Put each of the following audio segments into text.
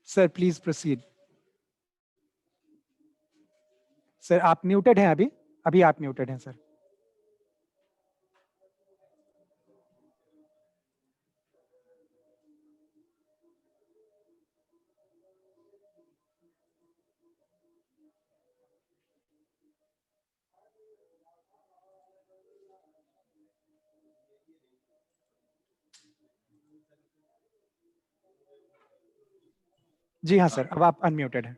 Sir please proceed. Sir आप muted हैं अभी, अभी आप म्यूटेड हैं सर। जी हाँ सर, अब आप अनम्यूटेड हैं।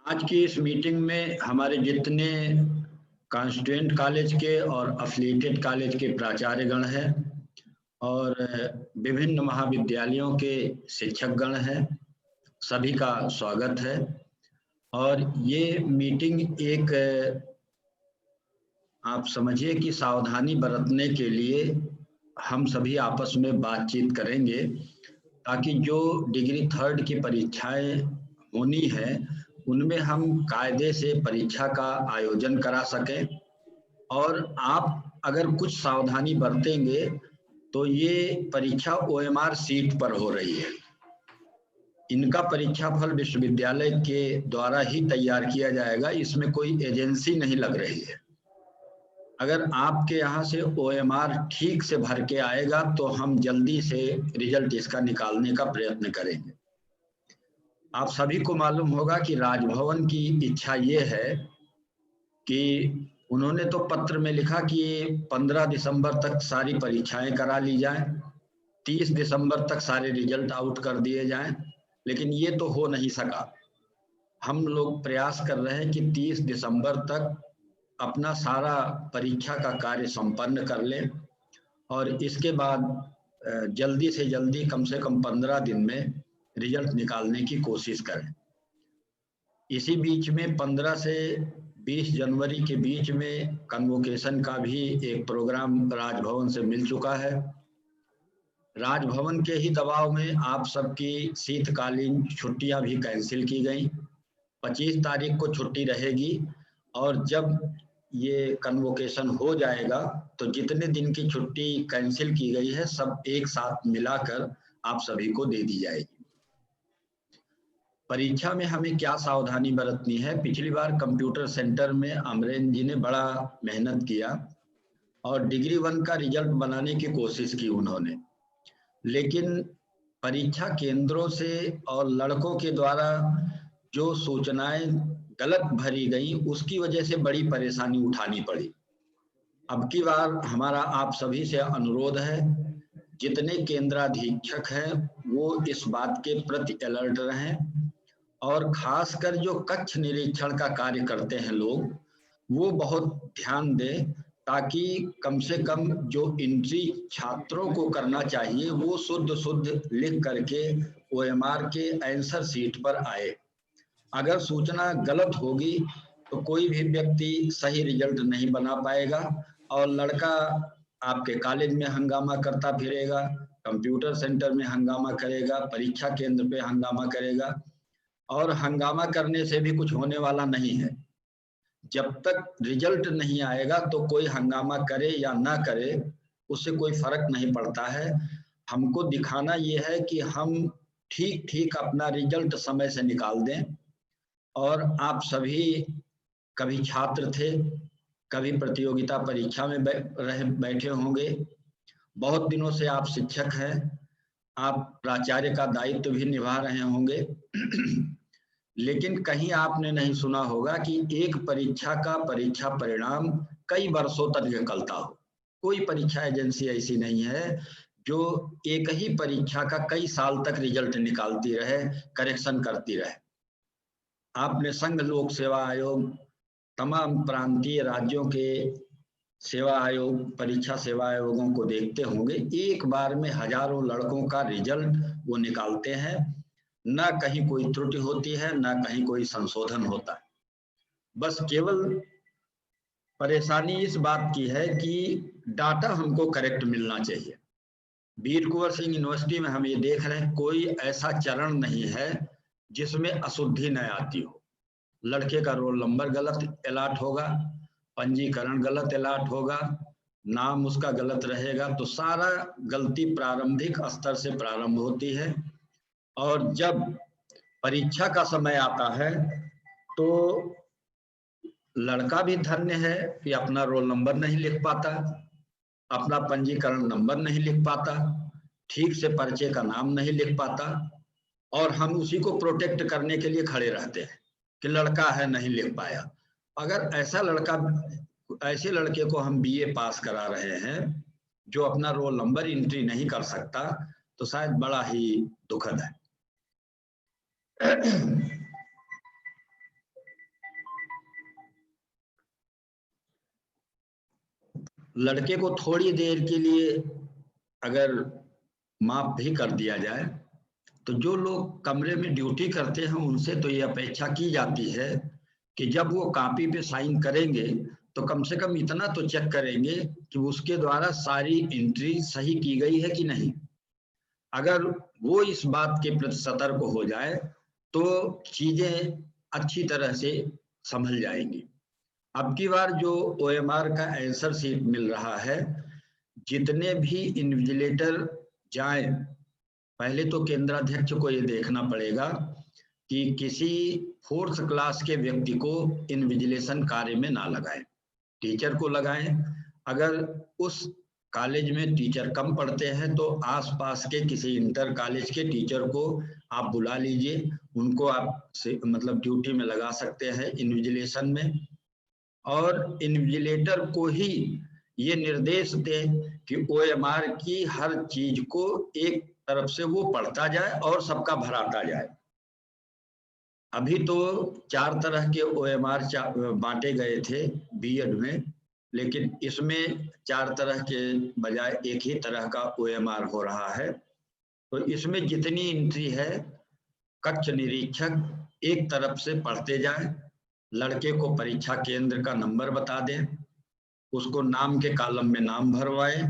आज की इस मीटिंग में हमारे जितने कॉन्स्टिट्यूएंट कॉलेज के और अफिलिएटेड कॉलेज के प्राचार्यगण हैं और विभिन्न महाविद्यालयों के शिक्षकगण हैं, सभी का स्वागत है। और ये मीटिंग एक आप समझिए कि सावधानी बरतने के लिए हम सभी आपस में बातचीत करेंगे, ताकि जो डिग्री थर्ड की परीक्षाएं होनी है उनमें हम कायदे से परीक्षा का आयोजन करा सकें। और आप अगर कुछ सावधानी बरतेंगे तो ये परीक्षा OMR सीट पर हो रही है। इनका परीक्षाफल विश्वविद्यालय के द्वारा ही तैयार किया जाएगा, इसमें कोई एजेंसी नहीं लग रही है। अगर आपके यहाँ से OMR ठीक से भर के आएगा तो हम जल्दी से रिजल्ट इसका निकालने का प्रयत्न करेंगे। आप सभी को मालूम होगा कि राजभवन की इच्छा ये है कि उन्होंने तो पत्र में लिखा कि 15 दिसंबर तक सारी परीक्षाएं करा ली जाएं, 30 दिसंबर तक सारे रिजल्ट आउट कर दिए जाएं, लेकिन ये तो हो नहीं सका। हम लोग प्रयास कर रहे हैं कि 30 दिसंबर तक अपना सारा परीक्षा का कार्य संपन्न कर लें और इसके बाद जल्दी से जल्दी कम से कम 15 दिन में रिजल्ट निकालने की कोशिश करें। इसी बीच में 15 से 20 जनवरी के बीच में कन्वोकेशन का भी एक प्रोग्राम राजभवन से मिल चुका है। राजभवन के ही दबाव में आप सबकी शीतकालीन छुट्टियां भी कैंसिल की गई। 25 तारीख को छुट्टी रहेगी और जब ये कन्वोकेशन हो जाएगा तो जितने दिन की छुट्टी कैंसिल की गई है सब एक साथ मिलाकर आप सभी को दे दी जाएगी। परीक्षा में हमें क्या सावधानी बरतनी है? पिछली बार कंप्यूटर सेंटर में अमरेंद्र जी ने बड़ा मेहनत किया और डिग्री 1 का रिजल्ट बनाने की कोशिश की उन्होंने, लेकिन परीक्षा केंद्रों से और लड़कों के द्वारा जो सूचनाएं गलत भरी गई उसकी वजह से बड़ी परेशानी उठानी पड़ी। अब की बार हमारा आप सभी से अनुरोध है, जितने केंद्राधीक्षक हैं वो इस बात के प्रति अलर्ट रहें और खासकर जो कक्ष निरीक्षण का कार्य करते हैं लोग वो बहुत ध्यान दें, ताकि कम से कम जो एंट्री छात्रों को करना चाहिए वो शुद्ध लिख करके OMR के आंसर शीट पर आए। अगर सूचना गलत होगी तो कोई भी व्यक्ति सही रिजल्ट नहीं बना पाएगा और लड़का आपके कॉलेज में हंगामा करता फिरेगा, कंप्यूटर सेंटर में हंगामा करेगा, परीक्षा केंद्र पे हंगामा करेगा और हंगामा करने से भी कुछ होने वाला नहीं है। जब तक रिजल्ट नहीं आएगा तो कोई हंगामा करे या ना करे उससे कोई फर्क नहीं पड़ता है। हमको दिखाना ये है कि हम ठीक अपना रिजल्ट समय से निकाल दें। और आप सभी कभी छात्र थे, कभी प्रतियोगिता परीक्षा में बैठे होंगे, बहुत दिनों से आप शिक्षक हैं, आप प्राचार्य का दायित्व भी निभा रहे होंगे लेकिन कहीं आपने नहीं सुना होगा कि एक परीक्षा का परीक्षा परिणाम कई वर्षों तक निकलता हो। कोई परीक्षा एजेंसी ऐसी नहीं है जो एक ही परीक्षा का कई साल तक रिजल्ट निकालती रहे, करेक्शन करती रहे। आपने संघ लोक सेवा आयोग, तमाम प्रांतीय राज्यों के सेवा आयोग, परीक्षा सेवा आयोगों को देखते होंगे, एक बार में हजारों लड़कों का रिजल्ट वो निकालते हैं, ना कहीं कोई त्रुटि होती है ना कहीं कोई संशोधन होता है। बस केवल परेशानी इस बात की है कि डाटा हमको करेक्ट मिलना चाहिए। वीर कुंवर सिंह यूनिवर्सिटी में हम ये देख रहे हैं कोई ऐसा चरण नहीं है जिसमें अशुद्धि न आती हो। लड़के का रोल नंबर गलत अलॉट होगा, पंजीकरण गलत अलॉट होगा, नाम उसका गलत रहेगा, तो सारा गलती प्रारंभिक स्तर से प्रारंभ होती है और जब परीक्षा का समय आता है तो लड़का भी धन्य है कि अपना रोल नंबर नहीं लिख पाता, अपना पंजीकरण नंबर नहीं लिख पाता, ठीक से पर्चे का नाम नहीं लिख पाता, और हम उसी को प्रोटेक्ट करने के लिए खड़े रहते हैं कि लड़का है नहीं लिख पाया। अगर ऐसे लड़के को हम बीए पास करा रहे हैं जो अपना रोल नंबर एंट्री नहीं कर सकता, तो शायद बड़ा ही दुखद है। लड़के को थोड़ी देर के लिए अगर माफ भी कर दिया जाए तो जो लोग कमरे में ड्यूटी करते हैं उनसे तो ये अपेक्षा की जाती है कि जब वो कॉपी पे साइन करेंगे तो कम से कम इतना तो चेक करेंगे कि उसके द्वारा सारी एंट्री सही की गई है कि नहीं। अगर वो इस बात के प्रति सतर्क हो जाए तो चीजें अच्छी तरह से संभल जाएंगी। अब की बार जो OMR का आंसर शीट मिल रहा है, जितने भी इन्विजिलेटर जाएं, पहले तो केंद्राध्यक्ष को ये देखना पड़ेगा कि किसी 4th क्लास के व्यक्ति को इन्विजिलेशन कार्य में ना लगाएं, टीचर को लगाएं। अगर उस कॉलेज में टीचर कम पढ़ते हैं तो आसपास के किसी इंटर कॉलेज के टीचर को आप बुला लीजिए, उनको आप मतलब ड्यूटी में लगा सकते हैं इन्विजिलेशन में। और इन्विजिलेटर को ही ये निर्देश दें कि OMR की हर चीज को एक तरफ से वो पढ़ता जाए और सबका भराता जाए। अभी तो 4 तरह के OMR बांटे गए थे बीएड में, लेकिन इसमें 4 तरह के बजाय एक ही तरह का OMR हो रहा है। तो इसमें जितनी एंट्री है कक्ष निरीक्षक एक तरफ से पढ़ते जाए, लड़के को परीक्षा केंद्र का नंबर बता दें, उसको नाम के कॉलम में नाम भरवाए,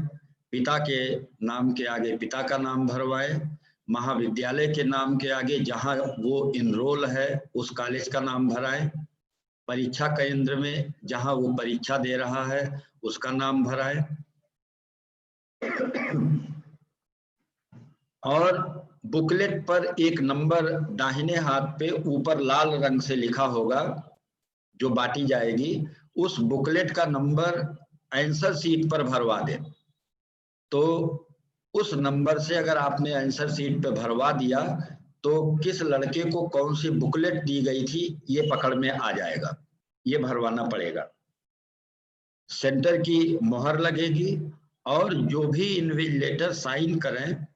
पिता के नाम के आगे पिता का नाम भरवाए, महाविद्यालय के नाम के आगे जहां वो इनरोल है उस कॉलेज का नाम भराए, परीक्षा केंद्र में जहां वो परीक्षा दे रहा है उसका नाम भराए। और बुकलेट पर एक नंबर दाहिने हाथ पे ऊपर लाल रंग से लिखा होगा जो बांटी जाएगी, उस बुकलेट का नंबर आंसर शीट पर भरवा दें। तो उस नंबर से अगर आपने आंसर शीट पे भरवा दिया तो किस लड़के को कौन सी बुकलेट दी गई थी ये पकड़ में आ जाएगा, ये भरवाना पड़ेगा। सेंटर की मोहर लगेगी और जो भी इन्विजिलेटर साइन करें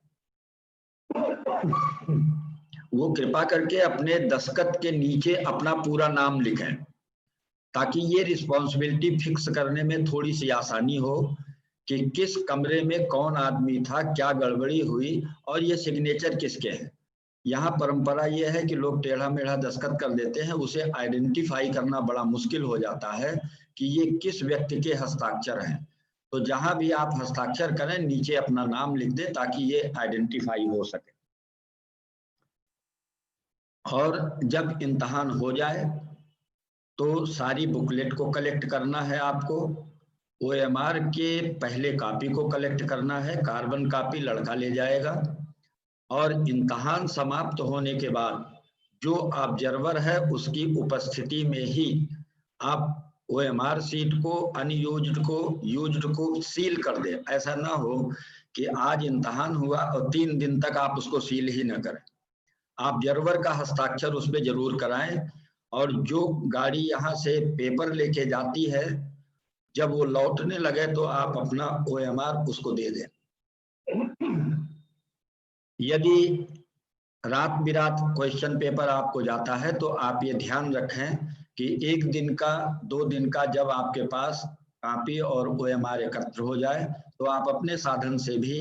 वो कृपा करके अपने दस्तखत के नीचे अपना पूरा नाम लिखें, ताकि ये रिस्पॉन्सिबिलिटी फिक्स करने में थोड़ी सी आसानी हो कि किस कमरे में कौन आदमी था, क्या गड़बड़ी हुई और ये सिग्नेचर किसके हैं। यहाँ परंपरा ये है कि लोग टेढ़ा मेढ़ा दस्तखत कर देते हैं, उसे आइडेंटिफाई करना बड़ा मुश्किल हो जाता है कि ये किस व्यक्ति के हस्ताक्षर हैं। तो जहां भी आप हस्ताक्षर करें नीचे अपना नाम लिख दें ताकि ये आइडेंटिफाई हो सके। और जब इम्तहान हो जाए तो सारी बुकलेट को कलेक्ट करना है आपको। OMR के पहले कॉपी को कलेक्ट करना है, कार्बन कॉपी लड़का ले जाएगा। और इम्तहान समाप्त होने के बाद जो ऑब्जर्वर है उसकी उपस्थिति में ही आप OMR शीट को अनयूज्ड को यूज्ड को सील कर दे। ऐसा ना हो कि आज इम्तहान हुआ और 3 दिन तक आप उसको सील ही ना करें। ऑब्जर्वर का हस्ताक्षर उस पर जरूर कराएं। और जो गाड़ी यहाँ से पेपर लेके जाती है जब वो लौटने लगे तो आप अपना OMR उसको दे दें। यदि रात बिरात क्वेश्चन पेपर आपको जाता है तो आप ये ध्यान रखें कि 1 दिन का 2 दिन का जब आपके पास कॉपी और OMR एकत्र हो जाए तो आप अपने साधन से भी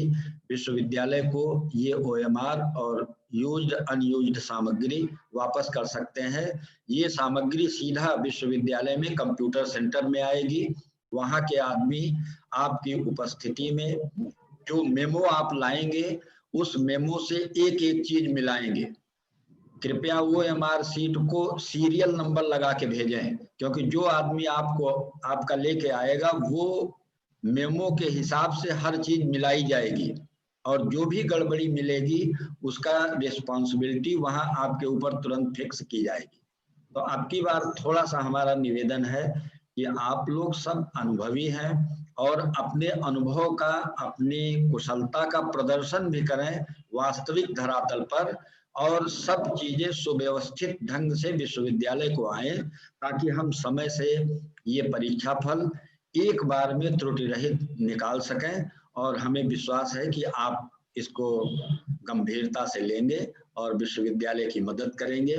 विश्वविद्यालय को ये OMR और यूज्ड अनयूज्ड सामग्री वापस कर सकते हैं। ये सामग्री सीधा विश्वविद्यालय में कंप्यूटर सेंटर में आएगी। वहां के आदमी आपकी उपस्थिति में जो मेमो आप लाएंगे उस मेमो से एक एक चीज मिलाएंगे। कृपया OMR शीट को सीरियल नंबर लगा के भेजें, क्योंकि जो आदमी आपका लेके आएगा वो मेमो के हिसाब से हर चीज मिलाई जाएगी। और जो भी गड़बड़ी मिलेगी उसका रिस्पॉन्सिबिलिटी वहां आपके ऊपर तुरंत फिक्स की जाएगी। तो आपकी बार थोड़ा सा हमारा निवेदन है कि आप लोग सब अनुभवी हैं और अपने अनुभव का, अपनी कुशलता का प्रदर्शन भी करें वास्तविक धरातल पर, और सब चीजें सुव्यवस्थित ढंग से विश्वविद्यालय को आए, ताकि हम समय से ये परीक्षा फल एक बार में त्रुटि रहित निकाल सकें। और हमें विश्वास है कि आप इसको गंभीरता से लेंगे और विश्वविद्यालय की मदद करेंगे।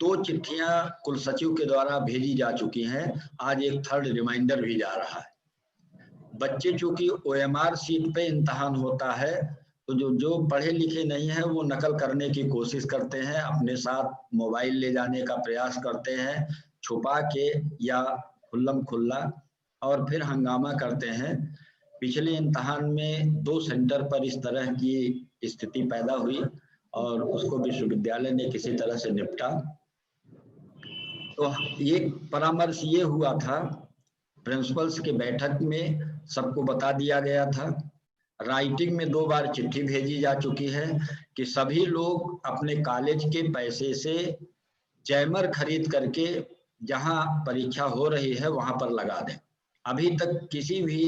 2 चिट्ठियां कुल सचिव के द्वारा भेजी जा चुकी हैं, आज एक थर्ड रिमाइंडर भी जा रहा है। बच्चे चूंकि ओएमआर सीट पे इम्तहान होता है, तो जो पढ़े लिखे नहीं है वो नकल करने की कोशिश करते हैं, अपने साथ मोबाइल ले जाने का प्रयास करते हैं छुपा के या खुल्लम खुल्ला, और फिर हंगामा करते हैं। पिछले इम्तहान में 2 सेंटर पर इस तरह की स्थिति पैदा हुई और उसको विश्वविद्यालय ने किसी तरह से निपटा। तो ये परामर्श ये हुआ था, प्रिंसिपल्स की बैठक में सबको बता दिया गया था, राइटिंग में 2 बार चिट्ठी भेजी जा चुकी है कि सभी लोग अपने कॉलेज के पैसे से जैमर खरीद करके जहां परीक्षा हो रही है वहां पर लगा दें। अभी तक किसी भी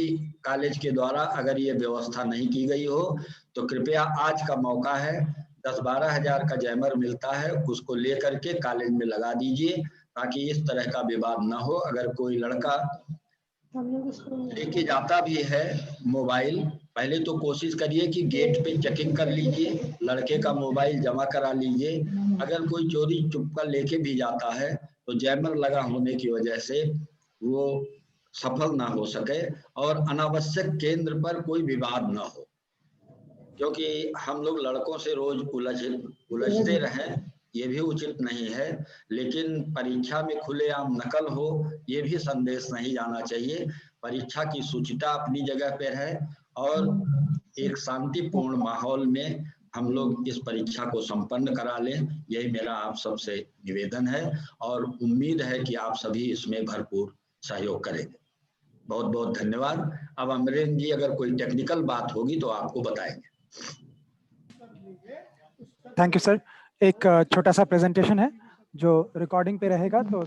कॉलेज के द्वारा अगर ये व्यवस्था नहीं की गई हो तो कृपया आज का मौका है, 10-12 हजार का जैमर मिलता है, उसको लेकर के कॉलेज में लगा दीजिए ताकि इस तरह का विवाद ना हो। अगर कोई लड़का लेके जाता भी है मोबाइल, पहले तो कोशिश करिए कि गेट पे चेकिंग कर लीजिए, लड़के का मोबाइल जमा करा लीजिए। अगर कोई चोरी चुपका लेके भी जाता है तो जैमर लगा होने की वजह से वो सफल ना हो सके और अनावश्यक केंद्र पर कोई विवाद ना हो, क्योंकि हम लोग लड़कों से रोज उलझते रहें ये भी उचित नहीं है, लेकिन परीक्षा में खुलेआम नकल हो ये भी संदेश नहीं जाना चाहिए। परीक्षा की शुचिता अपनी जगह पर है और एक शांतिपूर्ण माहौल में हम लोग इस परीक्षा को संपन्न करा लें, यही मेरा आप सबसे निवेदन है और उम्मीद है कि आप सभी इसमें भरपूर सहयोग करेंगे। बहुत बहुत धन्यवाद। अब अमरेंद्र जी अगर कोई टेक्निकल बात होगी तो आपको बताएंगे। Thank you sir. एक छोटा सा प्रेजेंटेशन है जो रिकॉर्डिंग पे रहेगा, तो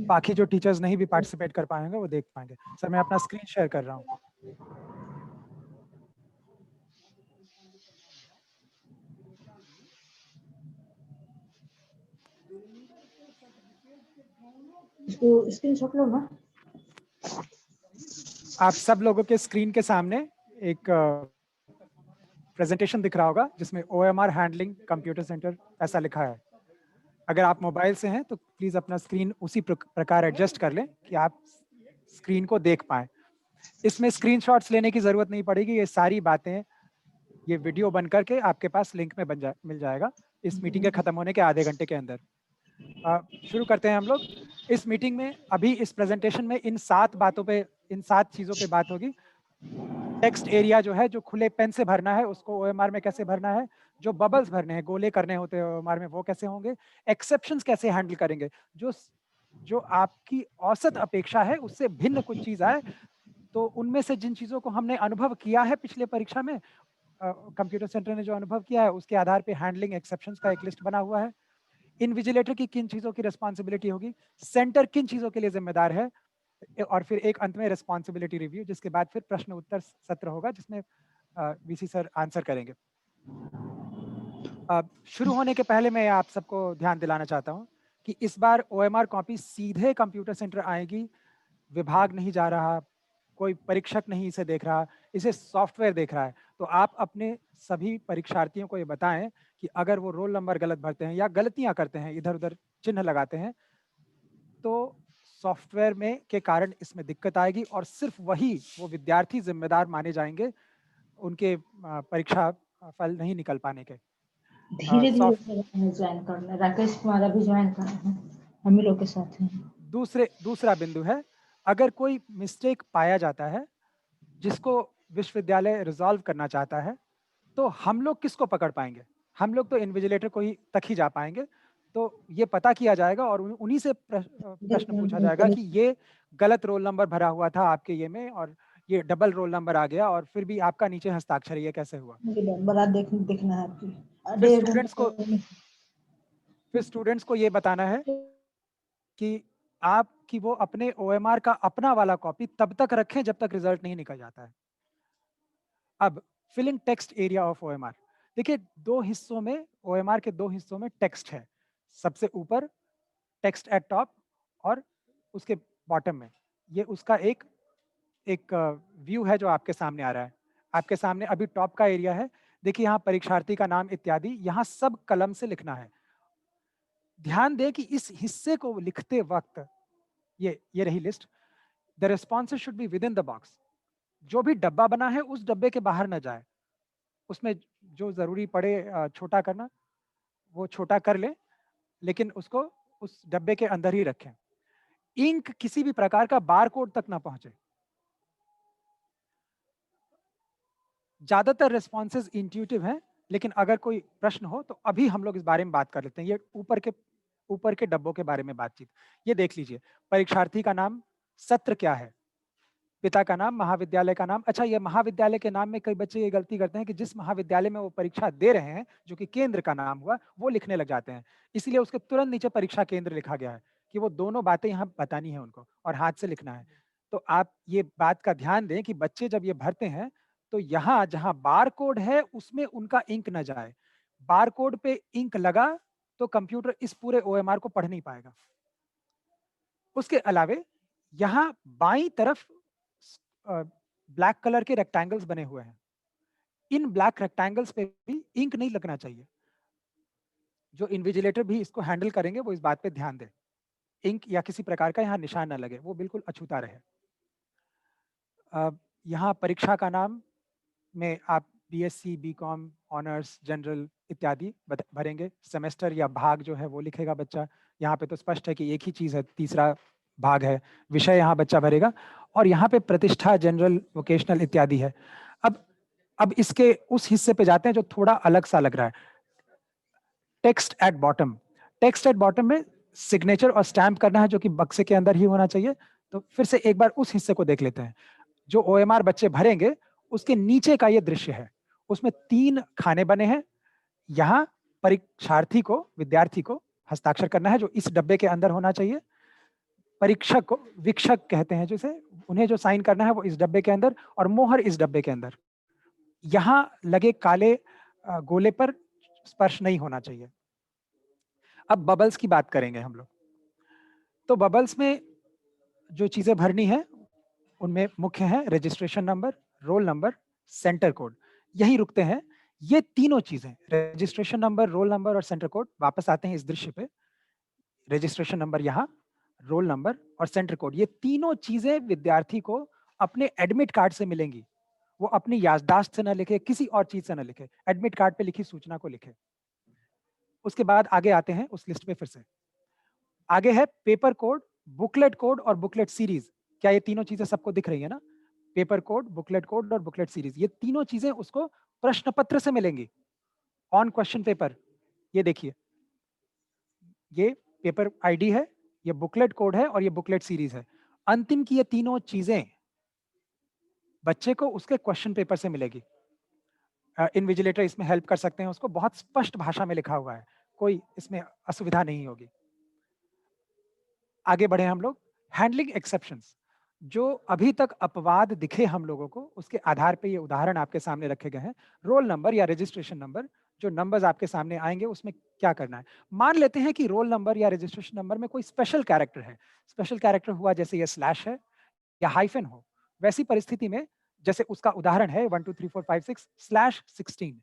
बाकी जो टीचर्स नहीं भी पार्टिसिपेट कर पाएंगे वो देख पाएंगे। सर मैं अपना स्क्रीन शेयर कर रहा हूँ। इसको स्क्रीनशॉट लो ना। आप सब लोगों के स्क्रीन के सामने एक प्रेजेंटेशन दिख रहा होगा जिसमें OMR हैंडलिंग कंप्यूटर सेंटर ऐसा लिखा है। अगर आप मोबाइल से हैं तो प्लीज अपना स्क्रीन उसी प्रकार एडजस्ट कर लें कि आप स्क्रीन को देख पाएं। इसमें स्क्रीनशॉट्स लेने की जरूरत नहीं पड़ेगी, ये सारी बातें ये वीडियो बन करके आपके पास लिंक में मिल जाएगा इस मीटिंग के खत्म होने के आधे घंटे के अंदर। शुरू करते हैं हम लोग। इस मीटिंग में अभी इस प्रेजेंटेशन में इन 7 चीजों पे बात होगी। टेक्स्ट एरिया जो है, जो खुले पेन से भरना है उसको OMR में कैसे भरना है, जो बबल्स भरने हैं, गोले करने होते हैं OMR में, वो कैसे होंगे, एक्सेप्शंस कैसे हैंडल करेंगे, जो आपकी औसत अपेक्षा है उससे भिन्न कुछ चीज आए तो उनमें से जिन चीजों को हमने अनुभव किया है पिछले परीक्षा में, कंप्यूटर सेंटर ने जो अनुभव किया है उसके आधार पे हैंडलिंग एक्सेप्शंस का एक लिस्ट बना हुआ है। इन्विजिलेटर की किन चीजों की रिस्पॉन्सिबिलिटी होगी, सेंटर किन चीजों के लिए जिम्मेदार है, और फिर एक अंत में रिस्पॉन्सिबिलिटी रिव्यू, जिसके बाद फिर प्रश्न उत्तर सत्र होगा जिसमें VC सर आंसर करेंगे। शुरू होने के पहले मैं आप सबको ध्यान दिलाना चाहता हूं कि इस बार OMR कॉपी सीधे कंप्यूटर सेंटर आएगी, विभाग नहीं जा रहा, कोई परीक्षक नहीं इसे देख रहा, इसे सॉफ्टवेयर देख रहा है। तो आप अपने सभी परीक्षार्थियों को ये बताएं कि अगर वो रोल नंबर गलत भरते हैं या गलतियां करते हैं, इधर उधर चिन्ह लगाते हैं, तो सॉफ्टवेयर में के कारण इसमें दिक्कत आएगी और सिर्फ वो विद्यार्थी जिम्मेदार माने जाएंगे उनके परीक्षा फल नहीं निकल पाने के। धीरे धीरे ज्वाइन करना, राकेश कुमार अभी ज्वाइन कर रहे हैं, हम लोग के साथ हैं। दूसरा बिंदु है, अगर कोई मिस्टेक पाया जाता है जिसको विश्वविद्यालय रिजॉल्व करना चाहता है तो हम लोग किसको पकड़ पाएंगे? हम लोग तो इन्विजिलेटर को ही तक ही जा पाएंगे। तो ये पता किया जाएगा और उन्हीं से प्रश्न पूछा जाएगा कि ये गलत रोल नंबर भरा हुआ था आपके ये में और ये डबल रोल नंबर आ गया और फिर भी आपका नीचे हस्ताक्षर, ये कैसे हुआ? मुझे बड़ा देखना है फिर स्टूडेंट्स को ये बताना है कि आपकी वो अपने OMR का अपना वाला कॉपी तब तक रखें जब तक रिजल्ट नहीं निकल जाता है। अब filling text area of OMR, देखिए दो हिस्सों में, OMR के दो हिस्सों में टेक्स्ट है, सबसे ऊपर टेक्स्ट एट टॉप और उसके बॉटम में ये उसका एक व्यू है जो आपके सामने आ रहा है। आपके सामने अभी टॉप का एरिया है, देखिए यहाँ परीक्षार्थी का नाम इत्यादि, यहाँ सब कलम से लिखना है। ध्यान दें कि इस हिस्से को लिखते वक्त ये रही list, the responses should be with in the box. जो भी डब्बा बना है उस डब्बे के बाहर न जाए, उसमें जो जरूरी पड़े छोटा करना वो छोटा कर ले, लेकिन उसको उस डब्बे के अंदर ही रखें। इंक किसी भी प्रकार का बारकोड तक ना पहुंचे। ज्यादातर रेस्पॉन्सेज इंट्यूटिव हैं, लेकिन अगर कोई प्रश्न हो तो अभी हम लोग इस बारे में बात कर लेते हैं। ये ऊपर के डब्बों के बारे में बातचीत। ये देख लीजिए, परीक्षार्थी का नाम, सत्र क्या है, पिता का नाम, महाविद्यालय का नाम। अच्छा, ये महाविद्यालय के नाम में कई बच्चे ये गलती करते हैं कि जिस महाविद्यालय में वो परीक्षा दे रहे हैं, जो कि केंद्र का नाम हुआ, वो लिखने लग जाते हैं। इसलिए उसके तुरंत नीचे परीक्षा केंद्र लिखा गया है कि वो दोनों बातें यहाँ बतानी है उनको और हाथ से लिखना है। तो आप ये बात का ध्यान दें कि बच्चे जब ये भरते हैं तो यहाँ जहाँ बार कोड है उसमें उनका इंक न जाए। बार कोड पे इंक लगा तो कंप्यूटर इस पूरे OMR को पढ़ नहीं पाएगा। उसके अलावे यहाँ बाईं तरफ ब्लैक कलर के रेक्टेंगल्स बने हुए हैं। इन ब्लैक रेक्टेंगल्स पे भी इंक नहीं लगना चाहिए। जो इन्विजिलेटर भी इसको हैंडल करेंगे वो इस बात पे ध्यान दें, इंक या किसी प्रकार का यहाँ निशान ना लगे, वो बिल्कुल अछूता रहे। यहाँ परीक्षा का नाम में आप BSc, BCom, ऑनर्स, जनरल इत्यादि भरेंगे। सेमेस्टर या भाग जो है वो लिखेगा बच्चा। यहाँ पे तो स्पष्ट है कि एक ही चीज़ है, तीसरा भाग है। विषय यहाँ बच्चा भरेगा और यहाँ पे प्रतिष्ठा, जनरल, वोकेशनल इत्यादि है। अब इसके उस हिस्से पे जाते हैं जो थोड़ा अलग सा लग रहा है, text at bottom. Text at bottom में सिग्नेचर और स्टैम्प करना है, जो कि बक्से के अंदर ही होना चाहिए। तो फिर से एक बार उस हिस्से को देख लेते हैं। जो OMR बच्चे भरेंगे उसके नीचे का ये दृश्य है, उसमें 3 खाने बने हैं। यहाँ परीक्षार्थी को, विद्यार्थी को हस्ताक्षर करना है जो इस डब्बे के अंदर होना चाहिए। परीक्षक को वीक्षक कहते हैं जिसे, उन्हें जो साइन करना है वो इस डब्बे के अंदर, और मोहर इस डब्बे के अंदर। यहाँ लगे काले गोले पर स्पर्श नहीं होना चाहिए। अब बबल्स की बात करेंगे हम लोग। तो बबल्स में जो चीजें भरनी है उनमें मुख्य है registration number, roll number, centre code. यही रुकते हैं ये तीनों चीजें, रजिस्ट्रेशन नंबर, रोल नंबर और सेंटर कोड। वापस आते हैं इस दृश्य पे। रजिस्ट्रेशन नंबर यहाँ, रोल नंबर और सेंटर कोड, ये तीनों चीजें विद्यार्थी को अपने एडमिट कार्ड से मिलेंगी। वो अपनी याददाश्त से न लिखे, किसी और चीज से न लिखे, एडमिट कार्ड पे लिखी सूचना को लिखे। उसके बाद आगे आते हैं उस लिस्ट पे। फिर से आगे है पेपर कोड, बुकलेट कोड और बुकलेट सीरीज। क्या ये तीनों चीजें सबको दिख रही है ना? पेपर कोड, बुकलेट कोड और बुकलेट सीरीज, ये तीनों चीजें उसको प्रश्न पत्र से मिलेंगी ऑन क्वेश्चन पेपर। ये देखिए, ये पेपर आईडी है, ये बुकलेट कोड है और ये बुकलेट सीरीज है। अंतिम की ये तीनों चीजें बच्चे को उसके क्वेश्चन पेपर से मिलेगी। इन्विजिलेटर इसमें हेल्प कर सकते हैं उसको, बहुत स्पष्ट भाषा में लिखा हुआ है, कोई इसमें असुविधा नहीं होगी। आगे बढ़े हम लोग, हैंडलिंग एक्सेप्शंस। जो अभी तक अपवाद दिखे हम लोगों को, उसके आधार पे ये उदाहरण आपके सामने रखे गए हैं। रोल नंबर या रजिस्ट्रेशन नंबर, जो नंबर्स आपके सामने आएंगे उसमें क्या करना है। मान लेते हैं कि रोल नंबर या रजिस्ट्रेशन नंबर में कोई स्पेशल कैरेक्टर है। स्पेशल कैरेक्टर हुआ जैसे ये स्लैश है या हाइफन हो। वैसी परिस्थिति में जैसे उसका उदाहरण है 1 2 3 4 5 6 /16,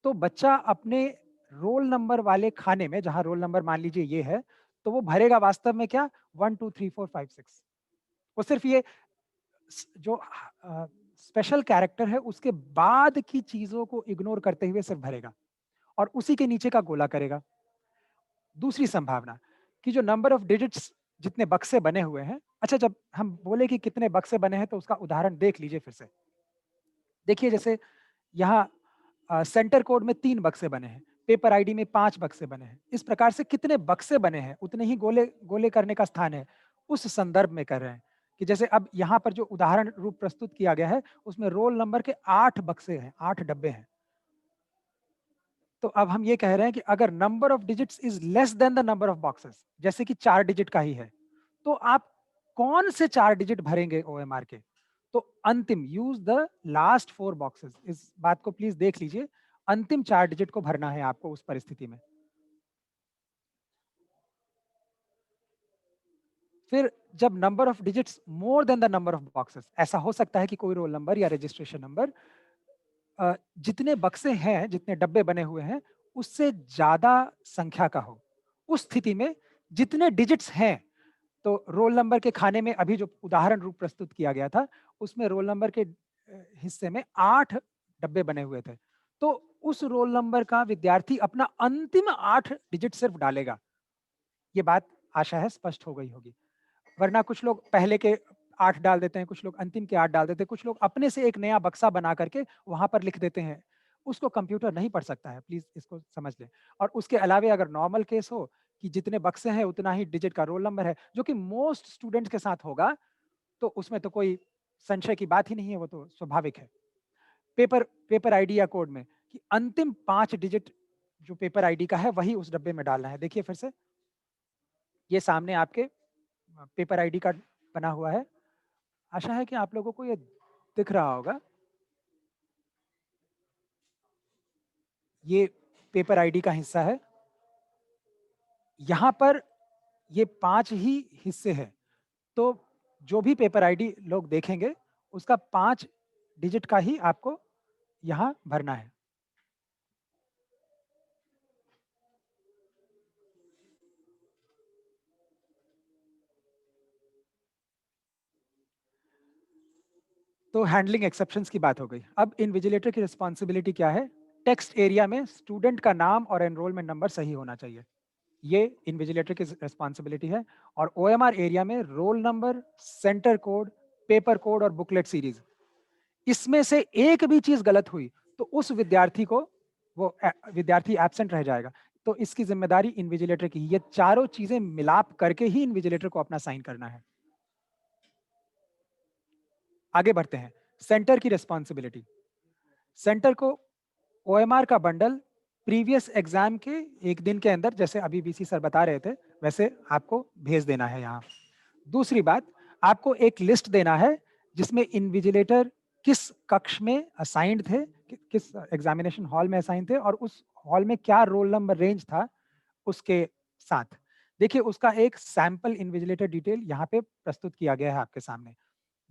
तो बच्चा अपने रोल नंबर वाले खाने में, जहां रोल नंबर मान लीजिए ये है, तो वो भरेगा वास्तव में क्या 1 2 3 4 5 6। वो सिर्फ ये जो स्पेशल कैरेक्टर है उसके बाद की चीजों को इग्नोर करते हुए सिर्फ भरेगा और उसी के नीचे का गोला करेगा। दूसरी संभावना कि जो नंबर ऑफ डिजिट्स, जितने बक्से बने हुए हैं, अच्छा जब हम बोले कि कितने बक्से बने हैं तो उसका उदाहरण देख लीजिए फिर से। देखिए जैसे यहाँ सेंटर कोड में 3 बक्से बने हैं, पेपर आईडी में 5 बक्से बने हैं। इस प्रकार से कितने बक्से बने हैं उतने ही गोले करने का स्थान है। उस संदर्भ में कर रहे हैं कि जैसे अब यहाँ पर जो उदाहरण रूप प्रस्तुत किया गया है उसमें रोल नंबर के 8 बक्से हैं, 8 डब्बे हैं। तो अब हम ये कह रहे हैं कि अगर number of digits is less than the number of boxes, जैसे कि 4 डिजिट का ही है, तो आप कौन से 4 डिजिट भरेंगे ओएमआर के? तो अंतिम, यूज द लास्ट 4 बॉक्सेस। इस बात को प्लीज देख लीजिए, अंतिम 4 डिजिट को भरना है आपको उस परिस्थिति में। फिर जब number of digits more than the number of boxes, ऐसा हो सकता है कि कोई रोल नंबर या रजिस्ट्रेशन नंबर जितने बक्से हैं, जितने डब्बे बने हुए हैं, उससे ज्यादा संख्या का हो। उस स्थिति में जितने डिजिट्स हैं, तो रोल नंबर के खाने में अभी जो उदाहरण रूप प्रस्तुत किया गया था, उसमें रोल नंबर के हिस्से में 8 डब्बे बने हुए थे। तो उस रोल नंबर का विद्यार्थी अपना अंतिम 8 डिजिट सिर्फ डालेगा। ये बात आशा है स्पष्ट हो गई होगी। वरना कुछ लोग पहले के 8 डाल देते हैं, कुछ लोग अंतिम के 8 डाल देते हैं, कुछ लोग अपने से एक नया बक्सा बना करके वहां पर लिख देते हैं। उसको कंप्यूटर नहीं पढ़ सकता है, प्लीज इसको समझ लें। और उसके अलावे अगर नॉर्मल केस हो कि जितने बक्से हैं उतना ही डिजिट का रोल नंबर है, जो कि मोस्ट स्टूडेंट्स के साथ होगा, तो उसमें तो कोई संशय की बात ही नहीं है, वो तो स्वाभाविक है। पेपर आईडी या कोड में कि अंतिम 5 डिजिट जो पेपर आईडी का है वही उस डब्बे में डालना है। देखिए फिर से, ये सामने आपके पेपर आईडी कार्ड बना हुआ है। आशा है कि आप लोगों को ये दिख रहा होगा। ये पेपर आईडी का हिस्सा है। यहाँ पर ये 5 ही हिस्से हैं। तो जो भी पेपर आईडी लोग देखेंगे, उसका 5 डिजिट का ही आपको यहाँ भरना है। तो हैंडलिंग एक्सेप्शंस की बात हो गई। अब इन्विजिलेटर की रिस्पॉन्सिबिलिटी क्या है? टेक्स्ट एरिया में स्टूडेंट का नाम और एनरोलमेंट नंबर सही होना चाहिए। ये इन्विजिलेटर की रिस्पॉन्सिबिलिटी है। और ओएमआर एरिया में roll number, centre code, paper code और बुकलेट सीरीज, इसमें से एक भी चीज गलत हुई तो उस विद्यार्थी को, वो विद्यार्थी एब्सेंट रह जाएगा। तो इसकी जिम्मेदारी इन्विजिलेटर की। ये चारों चीजें मिलाप करके ही इन्विजिलेटर को अपना साइन करना है। आगे बढ़ते हैं। सेंटर की रिस्पॉन्सिबिलिटी। सेंटर को ओएमआर का बंडल प्रीवियस एग्जाम के एक दिन के अंदर, जैसे अभी बीसी सर बता रहे थे, वैसे आपको भेज देना है यहाँ। दूसरी बात, आपको एक लिस्ट देना है जिसमें इन्विजिलेटर किस कक्ष में असाइंड थे, किस एग्जामिनेशन हॉल में असाइन थे, और उस हॉल में क्या रोल नंबर रेंज था उसके साथ। देखिए, उसका एक सैंपल इन्विजिलेटर डिटेल यहाँ पे प्रस्तुत किया गया है आपके सामने,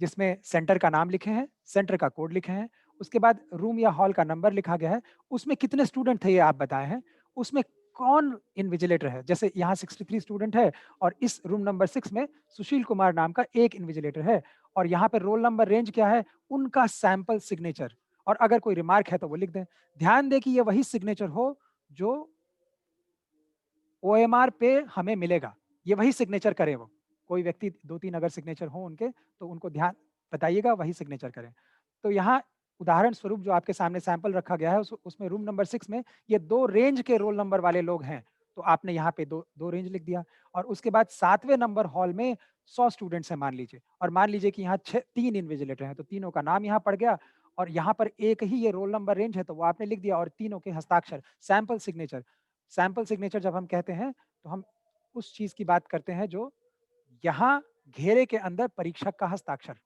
जिसमें सेंटर का नाम लिखे हैं, सेंटर का कोड लिखे हैं, उसके बाद रूम या हॉल का नंबर लिखा गया है, उसमें कितने स्टूडेंट थे ये आप बताए हैं, उसमें कौन इन्विजिलेटर है। जैसे यहाँ 63 स्टूडेंट है और इस रूम नंबर 6 में सुशील कुमार नाम का एक इन्विजिलेटर है, और यहाँ पे रोल नंबर रेंज क्या है, उनका सैंपल सिग्नेचर, और अगर कोई रिमार्क है तो वो लिख दें। ध्यान दें कि ये वही सिग्नेचर हो जो ओएमआर पे हमें मिलेगा, ये वही सिग्नेचर करें। वो कोई व्यक्ति 2-3 अगर सिग्नेचर हो उनके, तो उनको ध्यान बताइएगा, वही सिग्नेचर करें। तो यहाँ उदाहरण स्वरूप जो आपके सामने सैंपल रखा गया है, उसमें रूम नंबर 6 में ये 2 रेंज के रोल नंबर वाले लोग हैं, तो आपने यहाँ पे दो रेंज लिख दिया। और उसके बाद 7वें नंबर हॉल में 100 स्टूडेंट्स हैं मान लीजिए, और मान लीजिए कि यहाँ 3 इन्विजिलेटर हैं, तो तीनों का नाम यहाँ पड़ गया, और यहाँ पर एक ही ये रोल नंबर रेंज है, तो वो आपने लिख दिया, और तीनों के हस्ताक्षर, सैंपल सिग्नेचर। सैंपल सिग्नेचर जब हम कहते हैं तो हम उस चीज की बात करते हैं जो यहाँ घेरे के अंदर परीक्षक का हस्ताक्षर,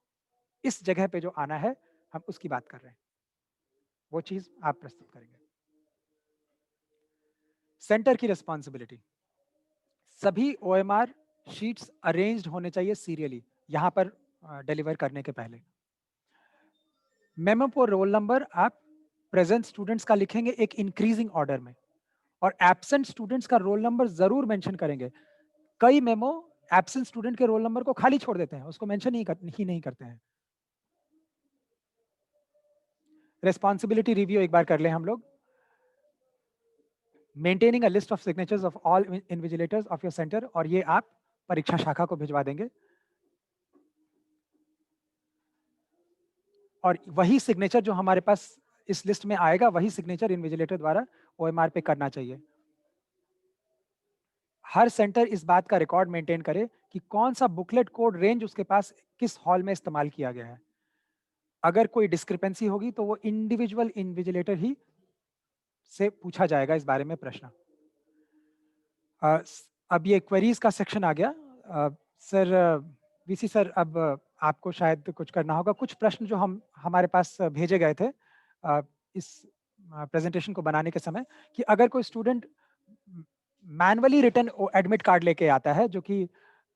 इस जगह पे जो आना है, हम उसकी बात कर रहे हैं, वो चीज आप प्रस्तुत करेंगे। सेंटर की रिस्पॉन्सिबिलिटी। सभी ओएमआर शीट्स अरेंज्ड होने चाहिए सीरियली यहाँ पर डिलीवर करने के पहले। मेमो पर रोल नंबर आप प्रेजेंट स्टूडेंट्स का लिखेंगे एक इंक्रीजिंग ऑर्डर में, और एब्सेंट स्टूडेंट्स का रोल नंबर जरूर मेंशन करेंगे। कई मेमो एब्सेंट स्टूडेंट के रोल नंबर को खाली छोड़ देते हैं, उसको मेंशन ही नहीं करते हैं। रिस्पॉन्सिबिलिटी रिव्यू एक बार कर लें हम लोग। Maintaining a list of signatures of all invigilators of your centre, और ये आप परीक्षा शाखा को भिजवा देंगे, और वही सिग्नेचर जो हमारे पास इस लिस्ट में आएगा, वही सिग्नेचर इन्विजिलेटर द्वारा ओएमआर पे करना चाहिए। हर सेंटर इस बात का रिकॉर्ड मेंटेन करे कि कौन सा बुकलेट कोड रेंज उसके पास किस हॉल में इस्तेमाल किया गया है। अगर कोई डिस्क्रिपेंसी होगी तो वो इंडिविजुअल इन्विजिलेटर ही से पूछा जाएगा इस बारे में प्रश्न। अब ये क्वेरीज का सेक्शन आ गया। सर वीसी सर, अब आपको शायद कुछ करना होगा। कुछ प्रश्न जो हमारे पास भेजे गए थे इस प्रेजेंटेशन को बनाने के समय, कि अगर कोई student manually written admit card लेके आता है, जो कि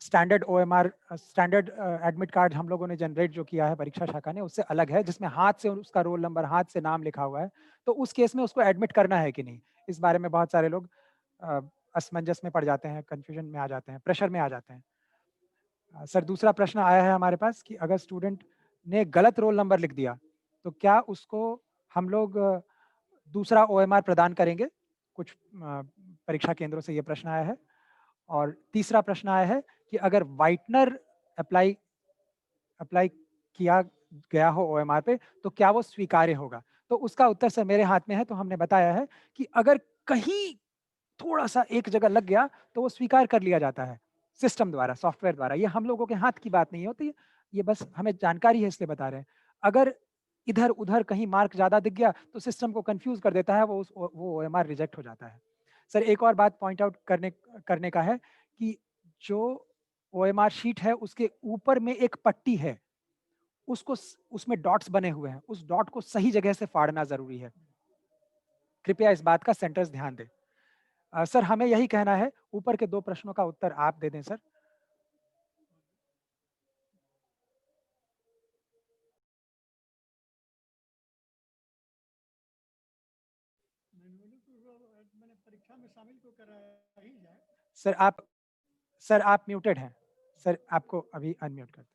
standard OMR standard admit card हम लोगों ने जनरेट जो किया है परीक्षा शाखा ने, उससे अलग है, जिसमें हाथ से उसका रोल नंबर, हाथ से नाम लिखा हुआ है, तो उस केस में उसको एडमिट करना है कि नहीं, इस बारे में बहुत सारे लोग असमंजस में पड़ जाते हैं, कंफ्यूजन में आ जाते हैं, प्रेशर में आ जाते हैं। सर दूसरा प्रश्न आया है हमारे पास कि अगर स्टूडेंट ने गलत रोल नंबर लिख दिया तो क्या उसको हम लोग दूसरा ओएमआर प्रदान करेंगे? कुछ परीक्षा केंद्रों से ये प्रश्न आया है। और तीसरा प्रश्न आया है कि अगर व्हाइटनर अप्लाई किया गया हो ओएमआर पे तो क्या वो स्वीकार्य होगा? तो उसका उत्तर सर मेरे हाथ में है। तो हमने बताया है कि अगर कहीं थोड़ा सा एक जगह लग गया तो वो स्वीकार कर लिया जाता है सिस्टम द्वारा, सॉफ्टवेयर द्वारा। ये हम लोगों के हाथ की बात नहीं होती, ये बस हमें जानकारी है इसलिए बता रहे हैं। अगर इधर उधर कहीं मार्क ज्यादा दिख गया तो सिस्टम को कंफ्यूज कर देता है, वो ओएमआर रिजेक्ट हो जाता है। सर एक और बात पॉइंट आउट करने का है कि जो ओएमआर शीट है उसके ऊपर में एक पट्टी है, उसको उसमें डॉट्स बने हुए हैं, उस डॉट को सही जगह से फाड़ना जरूरी है। कृपया इस बात का सेंटर्स ध्यान दें। सर हमें यही कहना है। ऊपर के 2 प्रश्नों का उत्तर आप दे दें सर। मैंने परीक्षा में शामिल तो कराया ही जाए। सर आप म्यूटेड हैं। सर आपको अभी अनम्यूट कर दें।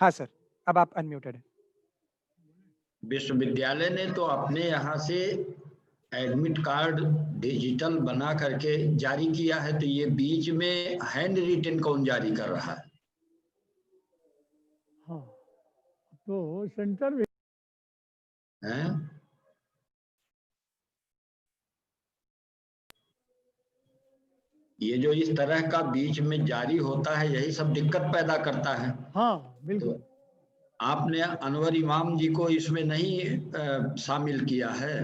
हाँ सर, अब आप अनम्यूटेड हैं। विश्वविद्यालय ने तो अपने यहाँ से एडमिट कार्ड डिजिटल बना करके जारी किया है, तो ये बीच में हैंड रिटन कौन जारी कर रहा है? हाँ, तो सेंटर में हैं? ये जो इस तरह का बीच में जारी होता है, यही सब दिक्कत पैदा करता है। हाँ बिल्कुल। तो आपने अनवर इमाम जी को इसमें नहीं शामिल किया है?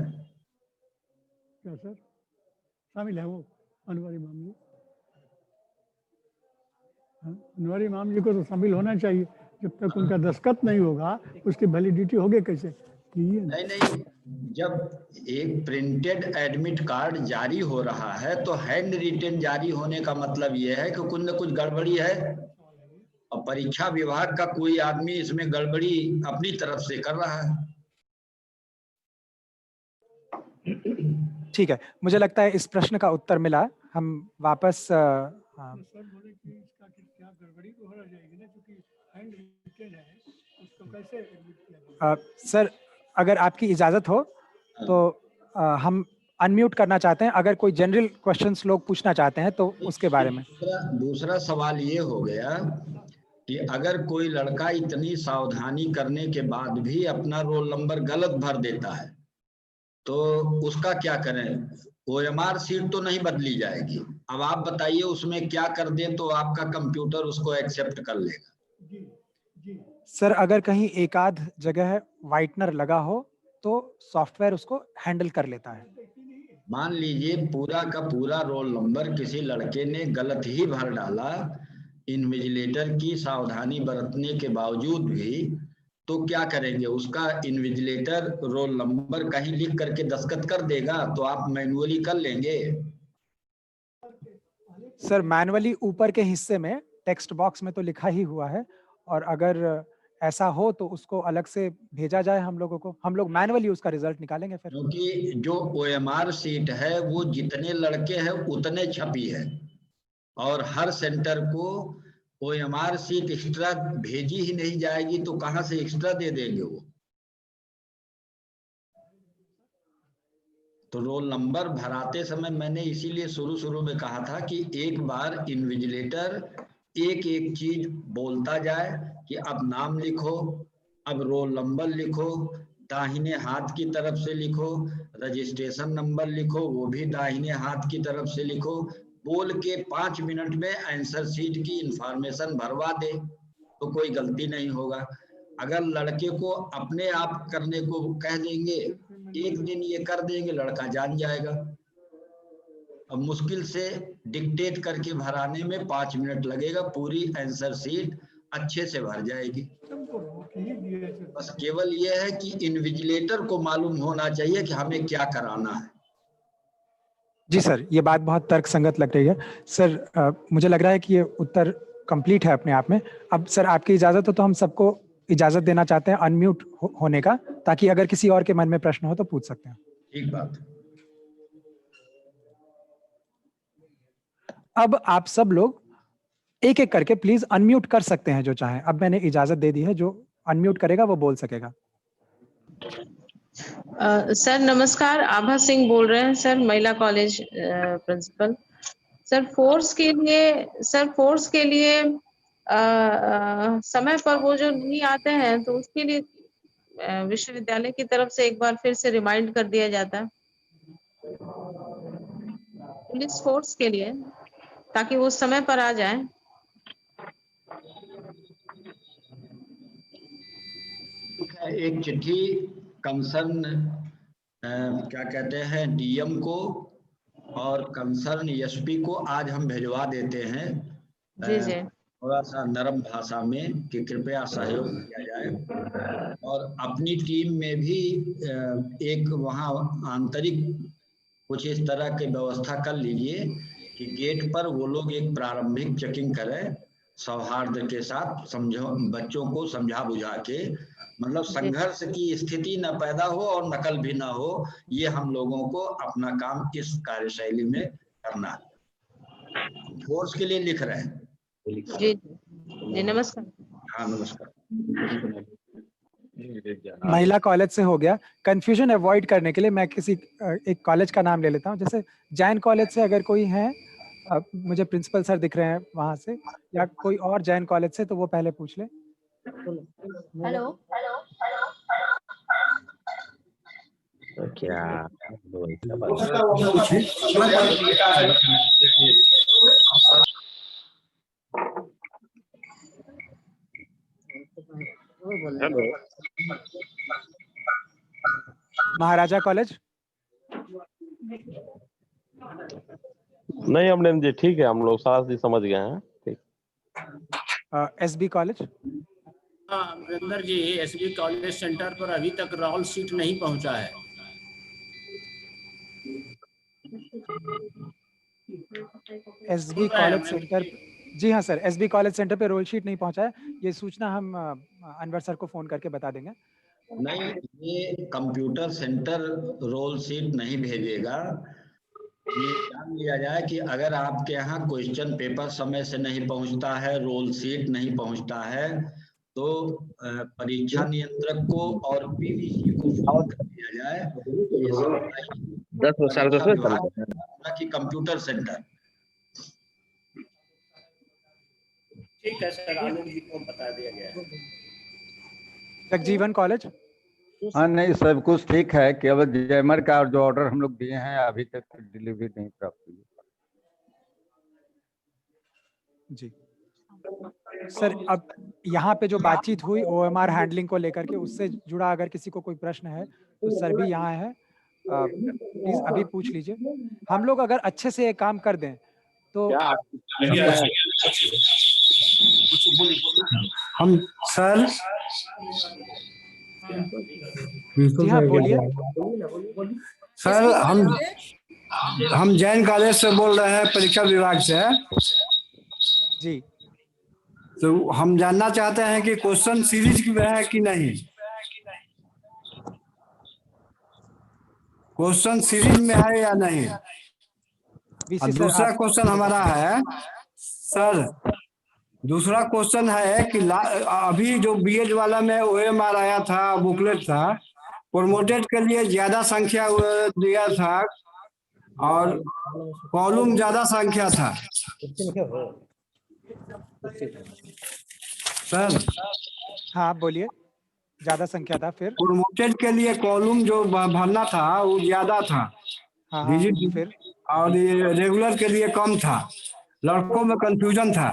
क्या सर? शामिल है वो अनवर इमाम जी। अनवर इमाम जी को तो शामिल होना चाहिए। जब तक उनका दस्तखत नहीं होगा उसकी वैलिडिटी होगी कैसे? नहीं, जब एक प्रिंटेड एडमिट कार्ड जारी हो रहा है तो हैंड रिटन जारी होने का मतलब यह है कि कुछ न कुछ गड़बड़ी है, और परीक्षा विभाग का कोई आदमी इसमें गड़बड़ी अपनी तरफ से कर रहा है। ठीक है, मुझे लगता है इस प्रश्न का उत्तर मिला। हम वापस सर अगर आपकी इजाजत हो तो हम अनम्यूट करना चाहते हैं, अगर कोई जनरल क्वेश्चंस लोग पूछना चाहते हैं तो उसके बारे में। दूसरा सवाल ये हो गया कि अगर कोई लड़का इतनी सावधानी करने के बाद भी अपना रोल नंबर गलत भर देता है तो उसका क्या करें? ओएमआर सीट तो नहीं बदली जाएगी। अब आप बताइए उसमें क्या कर दें तो आपका कंप्यूटर उसको एक्सेप्ट कर लेगा? सर अगर कहीं एक आध जगह व्हाइटनर लगा हो तो सॉफ्टवेयर उसको हैंडल कर लेता है। मान लीजिए पूरा का पूरा रोल नंबर किसी लड़के ने गलत ही भर डाला, इन्विजिलेटर की सावधानी बरतने के बावजूद भी, तो क्या करेंगे? उसका इन्विजिलेटर रोल नंबर कहीं लिख करके दस्तखत कर देगा तो आप मैन्युअली कर लेंगे? सर मैनुअली ऊपर के हिस्से में टेक्स्ट बॉक्स में तो लिखा ही हुआ है, और अगर ऐसा हो तो उसको अलग से भेजा जाए हम लोगों को, हम लोग मैनुअली उसका रिजल्ट निकालेंगे फिर। क्योंकि जो ओएमआर सीट है वो जितने लड़के हैं उतने छपी है, और हर सेंटर को ओएमआर सीट एक्स्ट्रा भेजी ही नहीं जाएगी तो कहां से एक्स्ट्रा दे देंगे वो? तो रोल नंबर भराते समय मैंने इसीलिए शुरू में कहा था कि एक बार इन्विजिलेटर एक एक चीज बोलता जाए कि अब नाम लिखो, अब रोल नंबर लिखो, दाहिने हाथ की तरफ से लिखो, रजिस्ट्रेशन नंबर लिखो, वो भी दाहिने हाथ की तरफ से लिखो, बोल के 5 मिनट में आंसर शीट की इंफॉर्मेशन भरवा दे तो कोई गलती नहीं होगा। अगर लड़के को अपने आप करने को कह देंगे, एक दिन ये कर देंगे, लड़का जान जाएगा। अब मुश्किल से डिक्टेट करके भराने में 5 मिनट लगेगा, पूरी आंसर शीट अच्छे से भर जाएगी। बस केवल ये है कि इन्विजिलेटर को मालूम होना चाहिए कि हमें क्या कराना है। जी सर, ये बात बहुत तर्कसंगत लग रही है सर। मुझे लग रहा है कि ये उत्तर कंप्लीट है अपने आप में। अब सर आपकी इजाजत हो तो हम सबको इजाजत देना चाहते हैं अनम्यूट होने का, ताकि अगर किसी और के मन में प्रश्न हो तो पूछ सकते हैं। ठीक बात। अब आप सब लोग एक एक करके प्लीज अनम्यूट कर सकते हैं जो चाहें। अब मैंने इजाजत दे दी है, जो अनम्यूट करेगा वो बोल सकेगा। सर नमस्कार, आभा सिंह बोल रहे हैं सर, महिला कॉलेज प्रिंसिपल। सर फोर्स के लिए समय पर वो जो नहीं आते हैं तो उसके लिए विश्वविद्यालय की तरफ से एक बार फिर से रिमाइंड कर दिया जाता है पुलिस फोर्स के लिए, ताकि वो समय पर आ जाए। एक चिट्ठी कंसर्न क्या कहते हैं डीएम को और कंसर्न एसपी को आज हम भिजवा देते हैं, जी जी। थोड़ा सा नरम भाषा में कि कृपया सहयोग किया जाए। और अपनी टीम में भी एक वहाँ आंतरिक कुछ इस तरह की व्यवस्था कर लीजिए कि गेट पर वो लोग एक प्रारंभिक चेकिंग करें, सौहार्द के साथ समझो, बच्चों को समझा बुझा के, मतलब संघर्ष की स्थिति न पैदा हो और नकल भी ना हो। ये हम लोगों को अपना काम इस कार्यशैली में करना है। फोर्स के लिए लिख रहे हैं। जी जी नमस्कार। हाँ नमस्कार। महिला कॉलेज से हो गया। कंफ्यूजन अवॉइड करने के लिए मैं किसी एक कॉलेज का नाम ले लेता हूँ। जैसे जैन कॉलेज से अगर कोई है, मुझे प्रिंसिपल सर दिख रहे हैं वहां से, या कोई और जैन कॉलेज से, तो वो पहले पूछ ले। हेलो क्या हेलो महाराजा कॉलेज? नहीं हमने जी ठीक है, हम लोग सारा चीज समझ गए हैं। ठीक। SB college? Amarinder ji, SB college centre पर अभी तक रोल सीट नहीं पहुंचा है। SB college centre? जी हाँ सर, एसबी कॉलेज सेंटर पे रोल शीट नहीं पहुंचा है। ये सूचना हम अनवर सर को फोन करके बता देंगे। नहीं, ये कंप्यूटर सेंटर रोल शीट नहीं भेजेगा। ये जान लिया जाए कि अगर आपके यहाँ क्वेश्चन पेपर समय से नहीं पहुंचता है, रोल शीट नहीं पहुंचता है, तो परीक्षा नियंत्रक को और पीवीसी को फोन कर दिया जाए। कि कंप्यूटर सेंटर। ठीक है सर, आनंद जी को बता दिया गया है। जगजीवन कॉलेज? हाँ नहीं, सब कुछ ठीक है, केवल जैमर का जो ऑर्डर हम लोग दिए हैं अभी तक डिलीवरी नहीं प्राप्त हुई। जी सर, अब यहाँ पे जो बातचीत हुई ओएमआर हैंडलिंग को लेकर के, उससे जुड़ा अगर किसी को कोई प्रश्न है तो सर भी यहाँ है, प्लीज अभी पूछ लीजिए। हम लोग अगर अच्छे से ये काम कर दें तो हम सर जी हाँ बोलिए सर। हम जैन कॉलेज से बोल रहे हैं, परीक्षा विभाग से। जी, तो हम जानना चाहते हैं कि क्वेश्चन सीरीज में है कि नहीं। क्वेश्चन सीरीज में है या नहीं। और दूसरा क्वेश्चन हमारा है सर, दूसरा क्वेश्चन है कि अभी जो बीएड वाला में ओएमआर आया था, बुकलेट था, प्रोमोटेड के लिए ज्यादा संख्या दिया था और कॉलम ज्यादा संख्या था सर। हाँ बोलिए। ज्यादा संख्या था, फिर प्रोमोटेड के लिए कॉलम जो भरना था वो ज्यादा था हाँ हाँ, डिजिट, फिर और ये रेगुलर के लिए कम था। लड़कों में कंफ्यूजन था।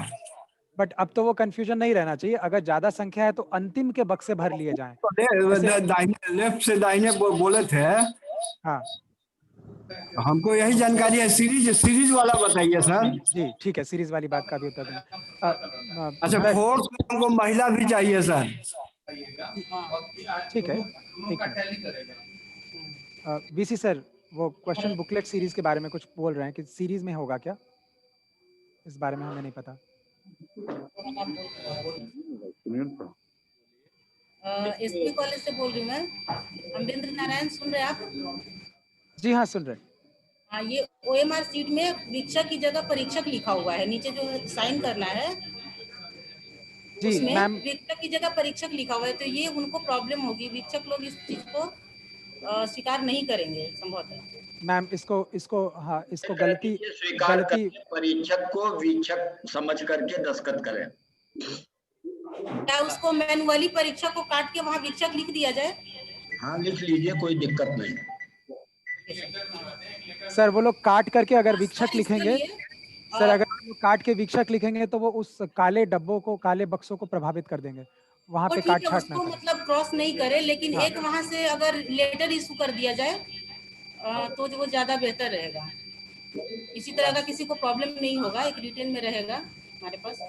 बट अब तो वो कंफ्यूजन नहीं रहना चाहिए। अगर ज्यादा संख्या है तो अंतिम के बक्से भर लिए जाएं। जैसे दाहिने लेफ्ट से दाहिने बोले थे, हाँ हमको यही जानकारी है। सीरीज वाला बताइए सर। जी, ठीक है, सीरीज वाली बात का भी उत्तर देंगे। अच्छा, फोर्स में हमको महिला भी चाहिए सर। ठीक है, वीसी सर वो क्वेश्चन बुकलेट सीरीज के बारे में कुछ बोल रहे हैं कि सीरीज में होगा क्या, इस बारे में हमें नहीं पता। एसपी कॉलेज से बोल रही हूँ मैं, अमरेंद्र नारायण, सुन रहे हैं आप? जी हाँ, सुन रहे हैं। हाँ, ये ओएमआर सीट में वीक्षक की जगह परीक्षक लिखा हुआ है, नीचे जो साइन करना है जी उसमें मैम, वीक्षक की जगह परीक्षक लिखा हुआ है, तो ये उनको प्रॉब्लम होगी। वीक्षक लोग इस चीज को स्वीकार नहीं करेंगे संभवतः। मैम इसको हाँ, इसको गलती स्वीकार करें, परीक्षक को वीक्षक समझ करके दस्तखत करें। क्या उसको मैनुअली परीक्षक को काट के वहाँ वीक्षक लिख दिया जाए? हाँ, लिख लीजिए, कोई दिक्कत नहीं। सर वो लोग काट करके अगर वीक्षक लिखेंगे, सर अगर वो काट के वीक्षक लिखेंगे तो वो उस काले डब्बों को, काले बक्सों को प्रभावित कर देंगे। वहाँ पे काट छाट ना करें। मतलब क्रॉस नहीं करे, लेकिन हाँ। एक वहाँ से अगर लेटर इशू कर दिया जाए तो वो ज्यादा बेहतर रहेगा। इसी तरह का किसी को प्रॉब्लम नहीं होगा, एक डिटेल में रहेगा हमारे पास।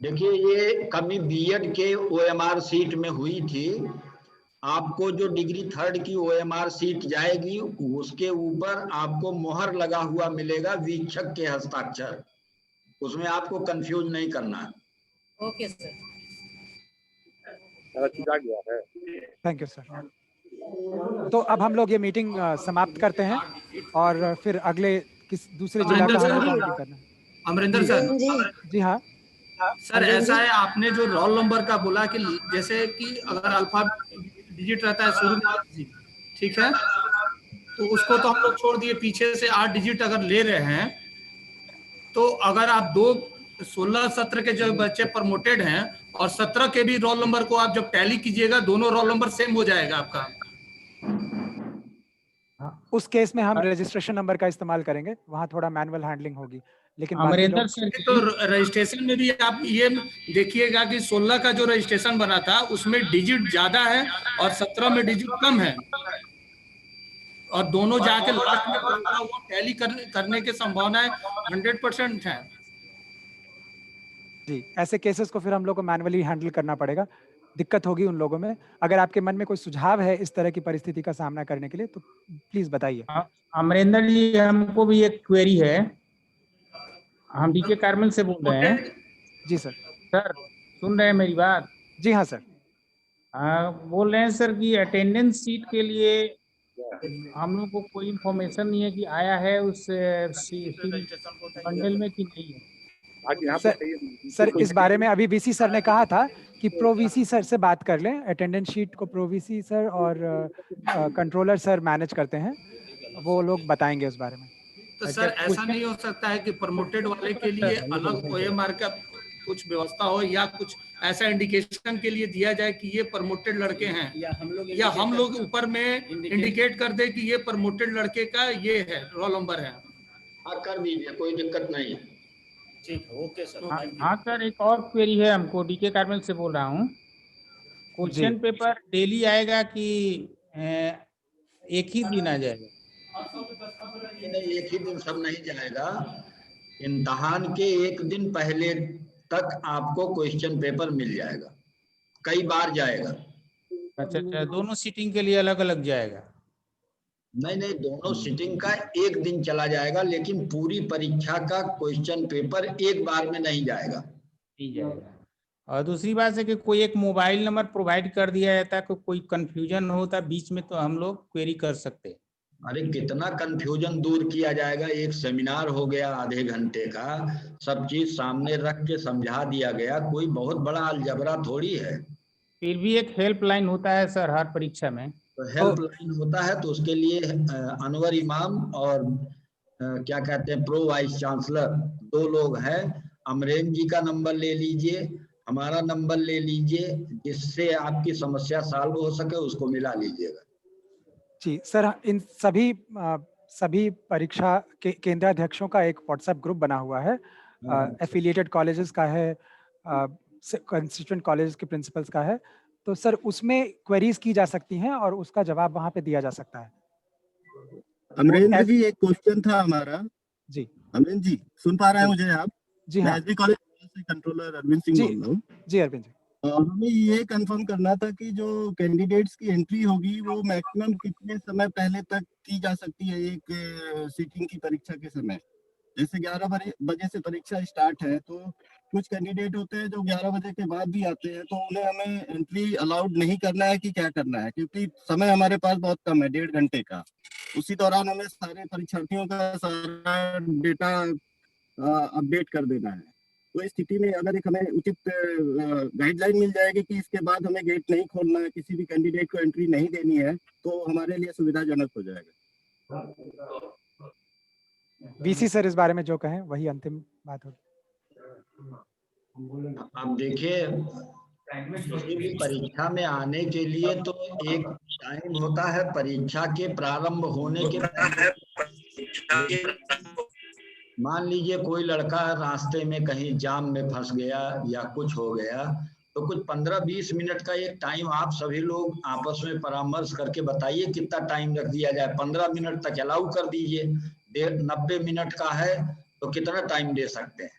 देखिए, ये कमी बीएड के ओएमआर सीट में हुई थी। आपको जो डिग्री 3rd की ओएमआर सीट जाएगी उसके ऊपर आपको मोहर लगा हुआ मिलेगा, वीक्षक के हस्ताक्षर। उसमें आपको कंफ्यूज नहीं करना है। Okay sir, thank you sir. तो अब हम लोग ये मीटिंग समाप्त करते हैं और फिर अगले किस दूसरे जिला का हम लोग करना है। अमरिंदर सर, जी हाँ सर ऐसा है, आपने जो रोल नंबर का बोला कि जैसे कि अगर अल्फा डिजिट रहता है शुरू में, ठीक है, तो उसको तो हम लोग छोड़ दिए, पीछे से 8 डिजिट अगर ले रहे हैं, तो अगर आप 16 सत्र के जो बच्चे प्रमोटेड हैं और 17 के भी रोल नंबर को आप जब टैली कीजिएगा, दोनों रोल नंबर सेम हो जाएगा आपका। उस केस में हम रजिस्ट्रेशन नंबर का इस्तेमाल करेंगे, वहाँ थोड़ा मैनुअल हैंडलिंग होगी। लेकिन अमरिंदर सर, तो रजिस्ट्रेशन में भी आप ये देखिएगा कि 16 का जो रजिस्ट्रेशन बना था उसमें डिजिट ज्यादा है और 17 में डिजिट कम है, और दोनों जाके लास्ट में वो टैली करने की संभावनाएं 100% है। जी, ऐसे केसेस को फिर हम लोग को मैनुअली हैंडल करना पड़ेगा, दिक्कत होगी उन लोगों में। अगर आपके मन में कोई सुझाव है इस तरह की परिस्थिति का सामना करने के लिए तो प्लीज बताइए। अमरिंदर जी, हमको भी एक क्वेरी है, हम डीके कार्मल से बोल रहे हैं। जी सर। सर सुन रहे हैं मेरी बात? जी हाँ सर। बोल रहे हैं सर कि अटेंडेंस सीट के लिए हम लोग को कोई इन्फॉर्मेशन नहीं है कि आया है उस बंडल में कि नहीं है। सर इस बारे में अभी वीसी सर ने कहा था कि प्रो वीसी सर से बात कर लें। अटेंडेंस शीट को प्रो वीसी सर और कंट्रोलर सर मैनेज करते हैं, वो लोग बताएंगे उस बारे में। तो सर ऐसा नहीं हो सकता है कि प्रमोटेड वाले के लिए अलग ओएमआर का कुछ व्यवस्था हो, या कुछ ऐसा इंडिकेशन के लिए दिया जाए कि ये प्रमोटेड लड़के हैं, या हम लोग ऊपर में इंडिकेट कर दे कि ये प्रमोटेड लड़के का ये है रोल नंबर है। हाँ, कर दीजिए, कोई दिक्कत नहीं। ठीक है, ओके सर। हाँ सर, एक और क्वेरी है हमको, डीके कार्मल से बोल रहा हूँ। क्वेश्चन पेपर डेली आएगा कि एक ही दिन आ जाएगा? नहीं, एक ही दिन सब नहीं जाएगा। इम्तहान के एक दिन पहले तक आपको क्वेश्चन पेपर मिल जाएगा, कई बार जाएगा। अच्छा, दोनों सीटिंग के लिए अलग अलग जाएगा? नहीं, दोनों सीटिंग का एक दिन चला जाएगा, लेकिन पूरी परीक्षा का क्वेश्चन पेपर एक बार में नहीं जाएगा। नहीं जाएगा। और दूसरी बात है कि कोई एक मोबाइल नंबर प्रोवाइड कर दिया जाता है, कोई कंफ्यूजन होता बीच में तो हम लोग क्वेरी कर सकते हैं। अरे कितना कंफ्यूजन दूर किया जाएगा, एक सेमिनार हो गया आधे घंटे का, सब चीज सामने रख के समझा दिया गया, कोई बहुत बड़ा अलजबरा थोड़ी है। फिर भी एक हेल्पलाइन होता है सर हर परीक्षा में। तो हेल्पलाइन होता है, तो उसके लिए अनवर इमाम और क्या कहते हैं प्रो वाइस चांसलर 2 लोग हैं। अमरेंद्र जी का नंबर ले लीजिए, हमारा नंबर ले लीजिए, जिससे आपकी समस्या सॉल्व हो सके उसको मिला लीजिएगा। जी सर, इन सभी परीक्षा के केंद्राध्यक्षों का एक व्हाट्सएप ग्रुप बना हुआ है, एफिलिएटेड कॉलेजेस का है, कंस्टिट्यूएंट कॉलेज के प्रिंसिपल्स का है, तो सर उसमें क्वेरीज की जा सकती हैं और उसका जवाब वहां पे दिया जा सकता है। अमरेंद्र जी, एक क्वेश्चन था हमारा। जी अमरेंद्र जी, सुन पा रहे हैं मुझे आप? जी हाँ। एसबी कॉलेज से कंट्रोलर अरविंद सिंह बोल रहा हूँ। जी अरविंद जी, हमें ये कंफर्म करना था कि जो कैंडिडेट्स की एंट्री होगी वो मैक्सिमम कितने समय पहले तक की जा सकती है एक सीटिंग की परीक्षा के समय? जैसे 11 बजे से परीक्षा स्टार्ट है, तो कुछ कैंडिडेट होते हैं जो 11 बजे के बाद भी आते हैं, तो उन्हें हमें एंट्री अलाउड नहीं करना है कि क्या करना है? क्योंकि समय हमारे पास बहुत कम है, 1.5 घंटे का। उसी दौरान हमें सारे परीक्षार्थियों का सारा डेटा अपडेट कर देना है। तो इस स्थिति में अगर एक हमें उचित गाइडलाइन मिल जाएगी कि इसके बाद हमें गेट नहीं खोलना है, किसी भी कैंडिडेट को एंट्री नहीं देनी है, तो हमारे लिए सुविधाजनक हो जाएगा। वीसी सर इस बारे में जो कहें वही अंतिम बात होगी। अब देखिए, किसी भी परीक्षा में आने के लिए तो एक टाइम होता है परीक्षा के प्रारंभ होने के बाद। मान लीजिए कोई लड़का रास्ते में कहीं जाम में फंस गया या कुछ हो गया, तो कुछ 15-20 मिनट का एक टाइम आप सभी लोग आपस में परामर्श करके बताइए कितना टाइम रख दिया जाए। 15 मिनट तक अलाउ कर दीजिए। 90 मिनट का है तो कितना टाइम दे सकते हैं?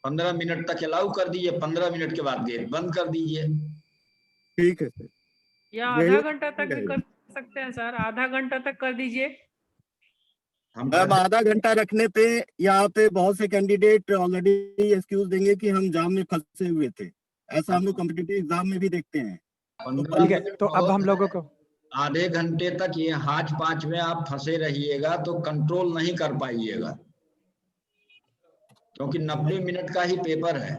15 मिनट तक अलाउ कर दीजिए, 15 मिनट के बाद गेट बंद कर दीजिए। ठीक है सर। या आधा घंटा तक भी कर सकते हैं सर, आधा घंटा तक कर दीजिए। हम आधा घंटा रखने पे यहाँ पे बहुत से कैंडिडेट ऑलरेडी एक्सक्यूज देंगे कि हम जाम में फंसे हुए थे। ऐसा हम लोग कॉम्पिटिटिव एग्जाम में भी देखते हैं। ठीक है, तो अब हम लोगों को आधे घंटे तक ये हाथ पांच में आप फंसे रहिएगा तो कंट्रोल नहीं कर पाइएगा, क्योंकि 90 मिनट का ही पेपर है।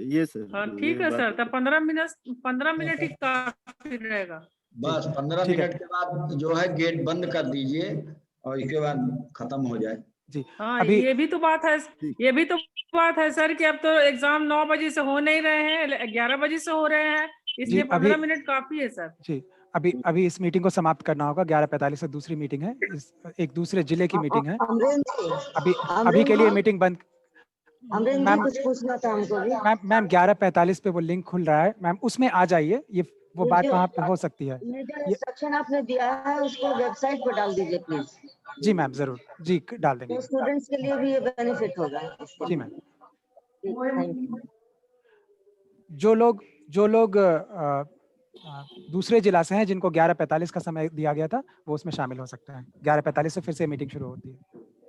ये सर। हाँ ठीक है सर, तो 15 मिनट ही काफी रहेगा। बस 15 मिनट के बाद जो है गेट बंद कर दीजिए और इसके बाद खत्म हो जाए। जी हाँ, ये भी तो बात है सर कि अब तो एग्जाम 9 बजे से हो नहीं रहे हैं, 11 बजे से हो रहे हैं, इसलिए 15 मिनट काफी है सर। जी अभी इस मीटिंग को समाप्त करना होगा। 11:45 से दूसरी मीटिंग है, एक दूसरे जिले की मीटिंग है। अभी के लिए मीटिंग बंद। मैम कुछ पूछना था हमको भी। मैम 11:45 पे वो लिंक खुल रहा है, मैम उसमें आ जाइए। ये वो बात वहाँ पे हो सकती है। जो इंस्ट्रक्शन आपने दिया है उसको वेबसाइट पर डाल दीजिए प्लीज। जी मैम जरूर, जी डाल देंगे। तो स्टूडेंट्स के लिए भी ये बेनिफिट होगा। जी मैम। जो लोग दूसरे जिला से हैं जिनको 11:45 का समय दिया गया था, वो उसमें शामिल हो सकते हैं। 11:45 से फिर से मीटिंग शुरू होती है।